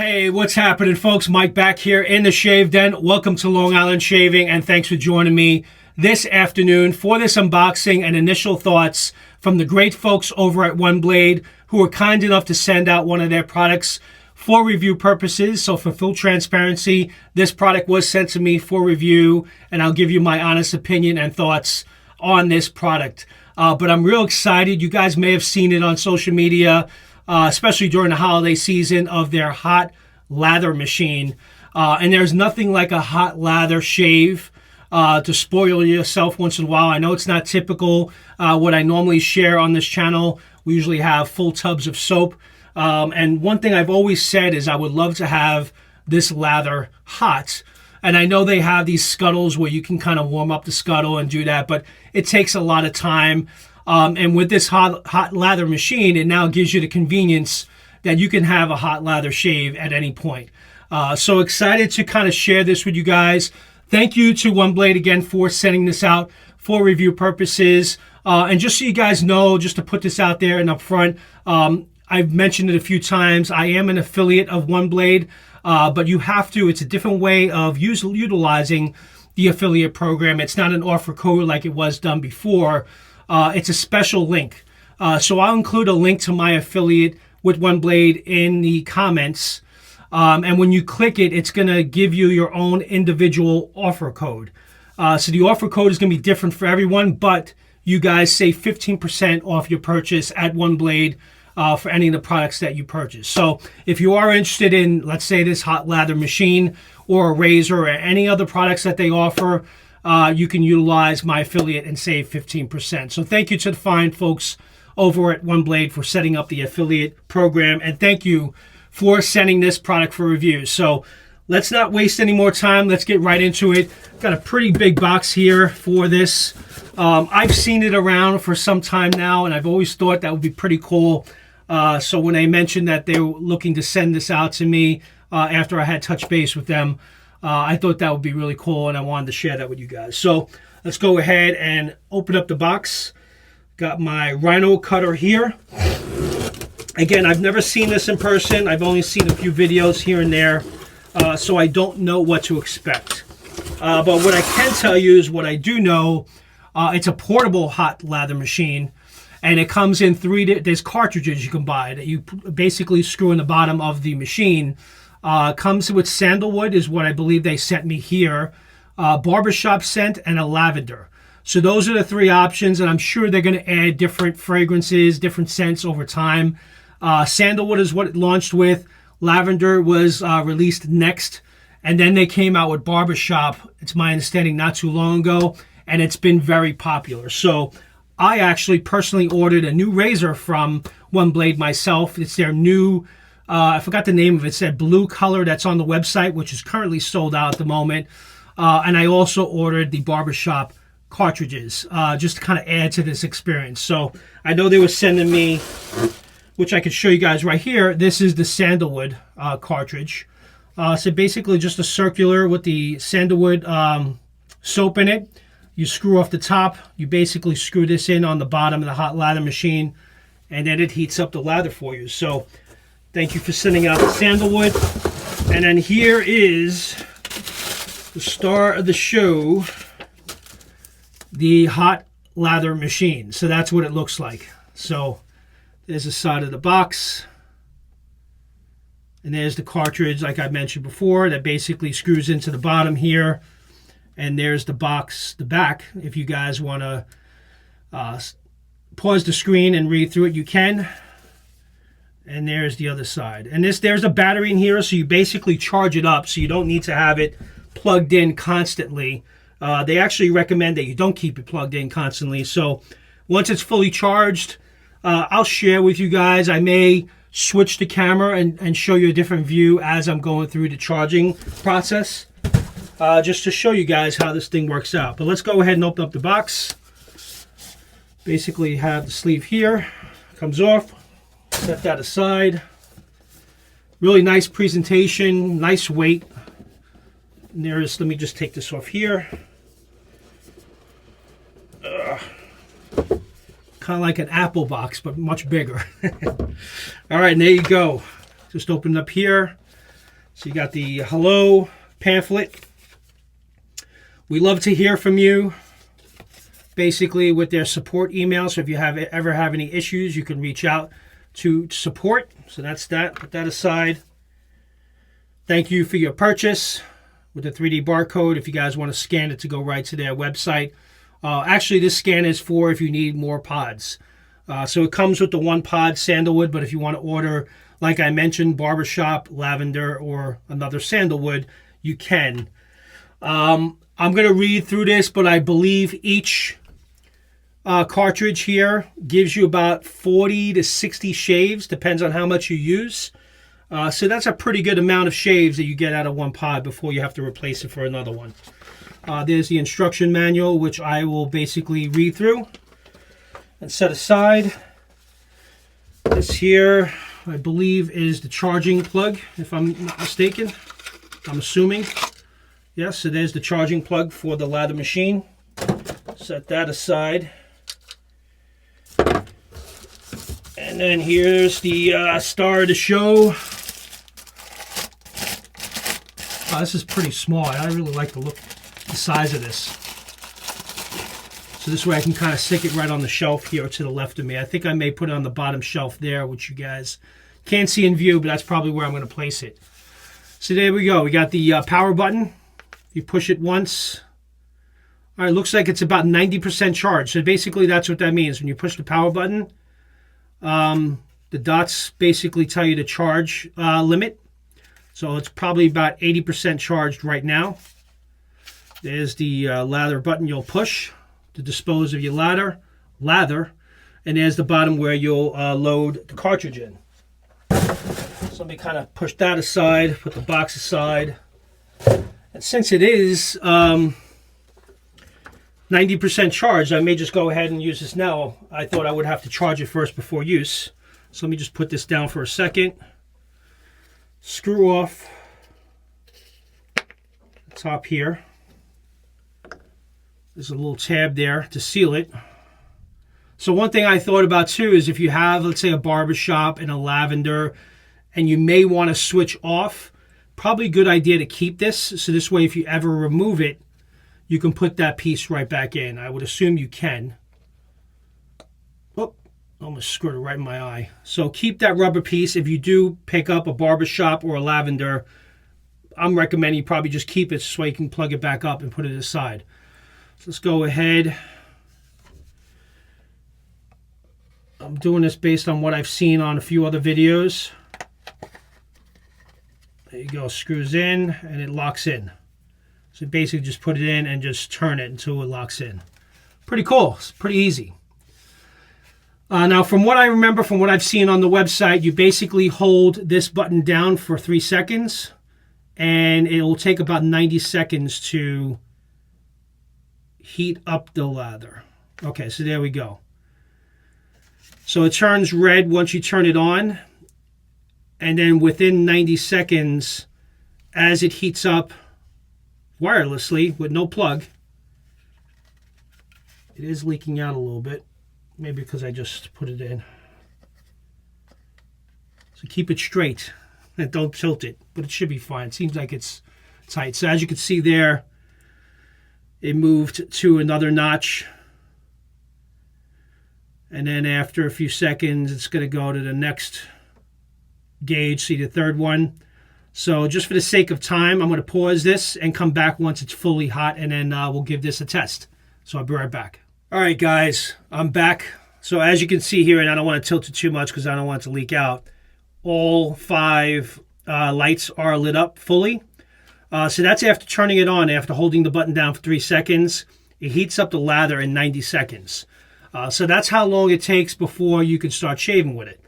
Hey, what's happening, folks? Mike back here in the Shave Den. Welcome to Long Island Shaving, and thanks for joining me this afternoon for this unboxing and initial thoughts from the great folks over at OneBlade, who were kind enough to send out one of their products for review purposes. So for full transparency, this product was sent to me for review, and I'll give you my honest opinion and thoughts on this product. But I'm real excited. You guys may have seen it on social media, especially during the holiday season, of their hot lather machine. And there's nothing like a hot lather shave to spoil yourself once in a while. I know it's not typical what I normally share on this channel. We usually have full tubs of soap. And one thing I've always said is I would love to have this lather hot. And I know they have these scuttles where you can kind of warm up the scuttle and do that, but it takes a lot of time. And with this hot lather machine, it now gives you the convenience that you can have a hot lather shave at any point. So excited to kind of share this with you guys. Thank you to OneBlade again for sending this out for review purposes. And just so you guys know, just to put this out there and up front, I've mentioned it a few times, I am an affiliate of OneBlade, but you have to, it's a different way of utilizing the affiliate program. It's not an offer code like it was done before. It's a special link. So I'll include a link to my affiliate with OneBlade in the comments. And when you click it, it's going to give you your own individual offer code. So the offer code is going to be different for everyone, but you guys save 15% off your purchase at OneBlade for any of the products that you purchase. So if you are interested in, let's say, this hot lather machine or a razor or any other products that they offer, you can utilize my affiliate and save 15%. So thank you to the fine folks over at OneBlade for setting up the affiliate program, and thank you for sending this product for review. So let's not waste any more time. Let's get right into it. Got a pretty big box here for this. I've seen it around for some time now, and I've always thought that would be pretty cool. So when they mentioned that they were looking to send this out to me after I had touched base with them, I thought that would be really cool, and I wanted to share that with you guys. So let's go ahead and open up the box. Got my Rhino cutter here. Again, I've never seen this in person. I've only seen a few videos here and there, so I don't know what to expect. But what I can tell you is what I do know. It's a portable hot lather machine, and it comes in there's cartridges you can buy that you basically screw in the bottom of the machine. Comes with sandalwood is what I believe they sent me here, barbershop scent, and a lavender. So those are the three options, and I'm sure they're going to add different fragrances, different scents over time. Sandalwood is what it launched with. Lavender was released next, and then they came out with barbershop, it's my understanding, not too long ago, and it's been very popular. So I actually personally ordered a new razor from OneBlade myself. It's their new, I forgot the name of it. It's that blue color that's on the website, which is currently sold out at the moment. And I also ordered the barbershop cartridges just to kind of add to this experience. So I know they were sending me, which I could show you guys right here. This is the sandalwood cartridge. So basically just a circular with the sandalwood soap in it. You screw off the top. You basically screw this in on the bottom of the hot lather machine, and then it heats up the lather for you. So thank you for sending out the sandalwood. And then here is the star of the show, the hot lather machine. So that's what it looks like. So there's the side of the box, and there's the cartridge, like I mentioned before, that basically screws into the bottom here. And there's the box, the back. If you guys want to pause the screen and read through it, you can. And there's the other side. And there's a battery in here, so you basically charge it up, so you don't need to have it plugged in constantly. They actually recommend that you don't keep it plugged in constantly. So once it's fully charged, I'll share with you guys. I may switch the camera and show you a different view as I'm going through the charging process, just to show you guys how this thing works out. But let's go ahead and open up the box. Basically have the sleeve here, comes off, set that aside. Really nice presentation, nice weight. And there's, let me just take this off here. Kind of like an Apple box, but much bigger. All right, and there you go. Just open up here. So you got the hello pamphlet. We love to hear from you, basically with their support email. So if you ever have any issues, you can reach out to support. So that's that. Put that aside. Thank you for your purchase with the 3D barcode. If you guys want to scan it to go right to their website. Actually, this scan is for if you need more pods. So it comes with the 1 pod sandalwood, but if you want to order, like I mentioned, barbershop, lavender, or another sandalwood, you can. I'm going to read through this, but I believe each cartridge here gives you about 40 to 60 shaves, depends on how much you use. So that's a pretty good amount of shaves that you get out of 1 pod before you have to replace it for another one. There's the instruction manual, which I will basically read through and set aside. This here, I believe, is the charging plug, if I'm not mistaken. I'm assuming. Yes, so there's the charging plug for the lather machine. Set that aside. And then here's the star of the show. This is pretty small. I really like the size of this. So this way I can kind of stick it right on the shelf here to the left of me. I think I may put it on the bottom shelf there, which you guys can't see in view, but that's probably where I'm going to place it. So there we go. We got the power button. You push it once. All right, looks like it's about 90% charged. So basically that's what that means. When you push the power button, the dots basically tell you the charge limit. So it's probably about 80% charged right now. There's the lather button you'll push to dispose of your lather. And there's the bottom where you'll load the cartridge in. So let me kind of push that aside, put the box aside. And since it is 90% charged, I may just go ahead and use this now. I thought I would have to charge it first before use. So let me just put this down for a second. Screw off the top here. There's a little tab there to seal it. So one thing I thought about too is if you have, let's say, a barbershop and a lavender, and you may want to switch off, probably a good idea to keep this. So this way, if you ever remove it, you can put that piece right back in. I would assume you can. Oh, almost screwed it right in my eye. So keep that rubber piece. If you do pick up a barbershop or a lavender, I'm recommending you probably just keep it so you can plug it back up and put it aside. So let's go ahead. I'm doing this based on what I've seen on a few other videos. There you go, screws in and it locks in. So basically just put it in and just turn it until it locks in. Pretty cool, it's pretty easy. Now from what I remember, from what I've seen on the website, you basically hold this button down for 3 seconds and it will take about 90 seconds to heat up the lather. Okay, so there we go. So it turns red once you turn it on. And then within 90 seconds, as it heats up wirelessly with no plug, it is leaking out a little bit. Maybe because I just put it in. So keep it straight and don't tilt it, but it should be fine. It seems like it's tight. So as you can see there, it moved to another notch. And then after a few seconds, it's going to go to the next gauge, see the third one. So just for the sake of time, I'm going to pause this and come back once it's fully hot, and then we'll give this a test. So I'll be right back. All right, guys, I'm back. So as you can see here, and I don't want to tilt it too much because I don't want it to leak out, all 5 lights are lit up fully. So that's after turning it on, after holding the button down for 3 seconds. It heats up the lather in 90 seconds. So that's how long it takes before you can start shaving with it.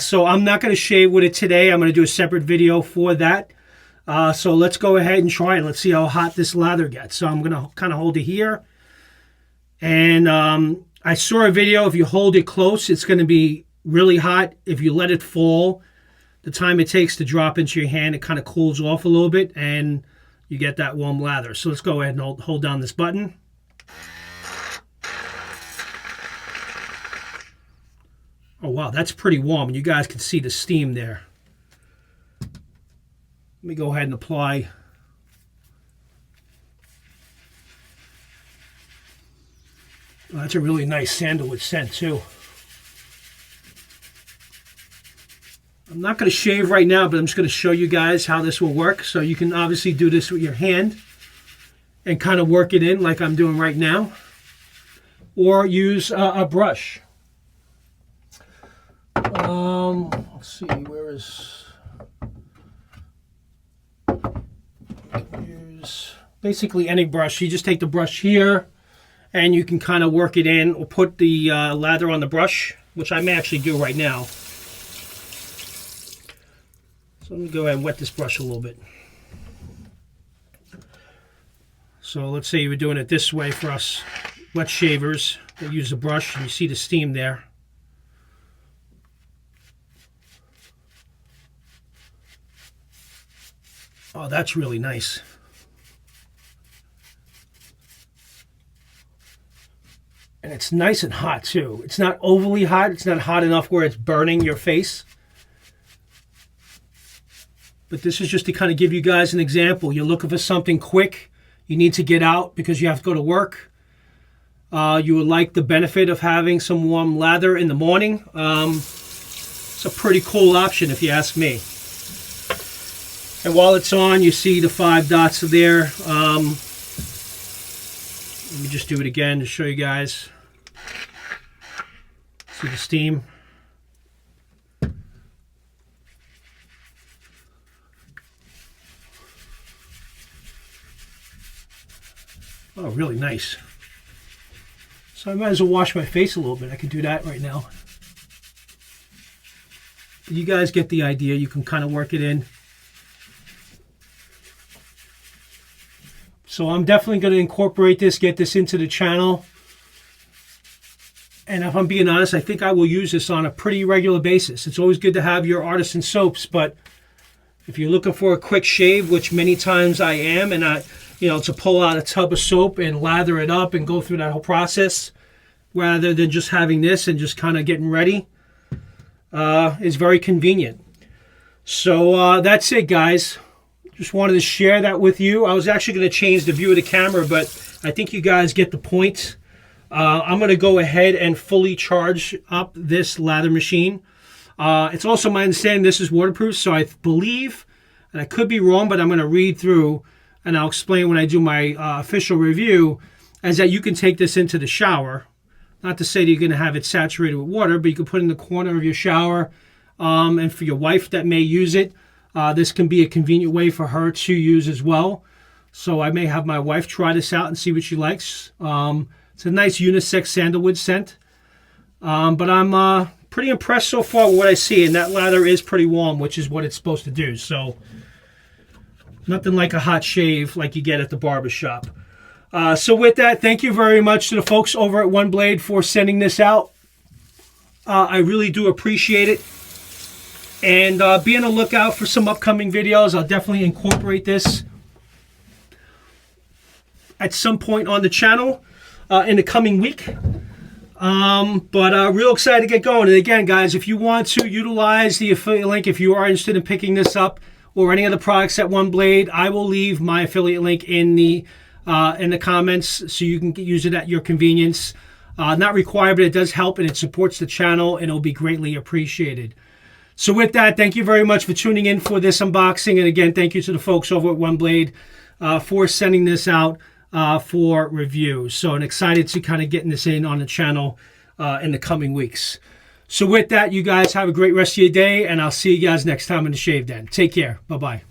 So I'm not going to shave with it today. I'm going to do a separate video for that. So let's go ahead and try it. Let's see how hot this lather gets. So I'm going to kind of hold it here. And I saw a video, if you hold it close, it's going to be really hot. If you let it fall, the time it takes to drop into your hand, it kind of cools off a little bit and you get that warm lather. So let's go ahead and hold down this button. Oh wow, that's pretty warm. You guys can see the steam there. Let me go ahead and apply. Oh, that's a really nice sandalwood scent too. I'm not going to shave right now, but I'm just going to show you guys how this will work. So you can obviously do this with your hand and kind of work it in like I'm doing right now, or use a brush. Let's see, where is, use basically any brush. You just take the brush here and you can kind of work it in, or put the lather on the brush, which I may actually do right now. So let me go ahead and wet this brush a little bit. So let's say you were doing it this way for us wet shavers that use a brush, and you see the steam there. Oh, that's really nice. And it's nice and hot too. It's not overly hot. It's not hot enough where it's burning your face. But this is just to kind of give you guys an example. You're looking for something quick. You need to get out because you have to go to work. You would like the benefit of having some warm lather in the morning. It's a pretty cool option if you ask me. And while it's on, you see the 5 dots there. Let me just do it again to show you guys. See the steam? Oh, really nice. So I might as well wash my face a little bit. I can do that right now. You guys get the idea. You can kind of work it in. So I'm definitely going to incorporate this, get this into the channel. And if I'm being honest, I think I will use this on a pretty regular basis. It's always good to have your artisan soaps, but if you're looking for a quick shave, which many times I am, and to pull out a tub of soap and lather it up and go through that whole process, rather than just having this and just kind of getting ready, is very convenient. So that's it, guys. Just wanted to share that with you. I was actually going to change the view of the camera, but I think you guys get the point. I'm going to go ahead and fully charge up this lather machine. It's also my understanding this is waterproof, so I believe, and I could be wrong, but I'm going to read through and I'll explain when I do my official review, is that you can take this into the shower. Not to say that you're going to have it saturated with water, but you can put it in the corner of your shower. And for your wife that may use it, this can be a convenient way for her to use as well. So I may have my wife try this out and see what she likes. It's a nice unisex sandalwood scent. But I'm pretty impressed so far with what I see. And that lather is pretty warm, which is what it's supposed to do. So nothing like a hot shave like you get at the barbershop. So with that, thank you very much to the folks over at OneBlade for sending this out. I really do appreciate it. And be on the lookout for some upcoming videos. I'll definitely incorporate this at some point on the channel in the coming week. But real excited to get going. And again, guys, if you want to utilize the affiliate link, if you are interested in picking this up or any other products at OneBlade, I will leave my affiliate link in the comments so you can use it at your convenience. Not required, but it does help and it supports the channel and it'll be greatly appreciated. So with that, thank you very much for tuning in for this unboxing. And again, thank you to the folks over at OneBlade for sending this out for review. So I'm excited to kind of getting this in on the channel in the coming weeks. So with that, you guys have a great rest of your day, and I'll see you guys next time in the Shave Den. Take care. Bye-bye.